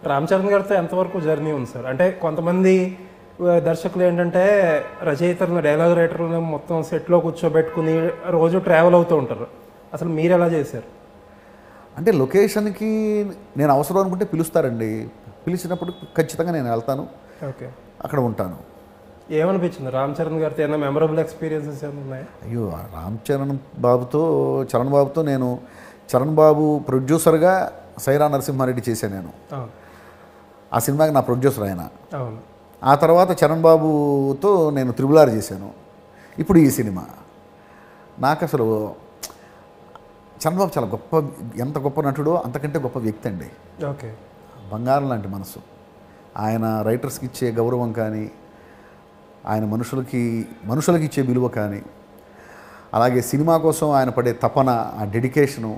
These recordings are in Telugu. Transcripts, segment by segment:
రామ్ చరణ్ గారితో ఎంతవరకు జర్నీ ఉంది సార్? అంటే కొంతమంది దర్శకులు ఏంటంటే రచయితలను, డైలాగ్ రైటర్లను మొత్తం సెట్లో కూర్చోబెట్టుకుని రోజు ట్రావెల్ అవుతూ ఉంటారు. అసలు మీరు ఎలా చేశారు? అంటే లొకేషన్కి నేను అవసరం అనుకుంటే పిలుస్తారండి. పిలిచినప్పుడు ఖచ్చితంగా నేను వెళ్తాను, ఓకే, అక్కడ ఉంటాను. ఏమనిపించింది రామ్ చరణ్ గారితో? ఏమైనా మెమరబుల్ ఎక్స్పీరియన్సెస్ ఏమైనా ఉన్నాయా? అయ్యో, చరణ్ బాబుతో నేను చరణ్ బాబు ప్రొడ్యూసర్గా సైరా నరసింహారెడ్డి చేశాను నేను. ఆ సినిమాకి నా ప్రొడ్యూసర్ ఆయన. అవును. ఆ తర్వాత చరణ్ బాబుతో నేను త్రిబుల్ చేశాను. ఇప్పుడు ఈ సినిమా నాకు అసలు చరణ్ బాబు చాలా గొప్ప, ఎంత గొప్ప నటుడో అంతకంటే గొప్ప వ్యక్తి అండి. ఓకే. బంగారం లాంటి మనసు. ఆయన రైటర్స్కి ఇచ్చే గౌరవం కానీ, ఆయన మనుషులకి ఇచ్చే విలువ కానీ, అలాగే సినిమా కోసం ఆయన పడే తపన, ఆ డెడికేషను,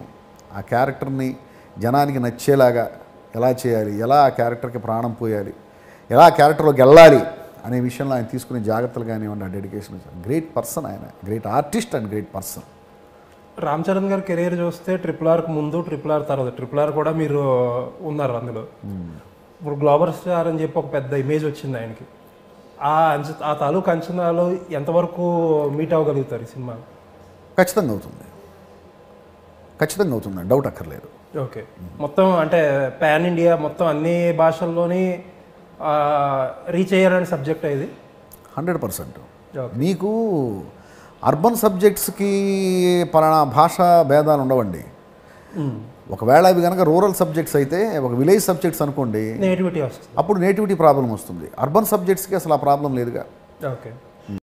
ఆ క్యారెక్టర్ని జనానికి నచ్చేలాగా ఎలా చేయాలి, ఎలా ఆ క్యారెక్టర్కి ప్రాణం పోయాలి, ఎలా ఆ క్యారెక్టర్లోకి వెళ్ళాలి అనే విషయంలో ఆయన తీసుకునే జాగ్రత్తలు కానివ్వండి, ఆ డెడికేషన్. గ్రేట్ పర్సన్ ఆయన, great artist and great person. Ram Charan గారి కెరీర్ చూస్తే RRRకి ముందు, RRR తర్వాత, RRR కూడా మీరు ఉన్నారు అందులో. ఇప్పుడు గ్లోబల్ స్టార్ అని చెప్పి ఒక పెద్ద ఇమేజ్ వచ్చింది ఆయనకి. ఆ తాలూకు అంచనాలు ఎంతవరకు మీట్ అవ్వగలుగుతారు ఈ సినిమా? ఖచ్చితంగా అవుతుంది, డౌట్ అక్కర్లేదు. ఓకే. మొత్తం అంటే పాన్ ఇండియా మొత్తం అన్ని భాషల్లోని రీచ్ అయ్యారనే సబ్జెక్ట్ ఇది. 100%. మీకు అర్బన్ సబ్జెక్ట్స్కి పలానా భాషా భేదాలు ఉండవండి. ఒకవేళ అవి కనుక రూరల్ సబ్జెక్ట్స్ అయితే, ఒక విలేజ్ సబ్జెక్ట్స్ అనుకోండి, నేటివిటీ వస్తుంది, అప్పుడు నేటివిటీ ప్రాబ్లం వస్తుంది. అర్బన్ సబ్జెక్ట్స్కి అసలు ఆ ప్రాబ్లం లేదుగా. ఓకే.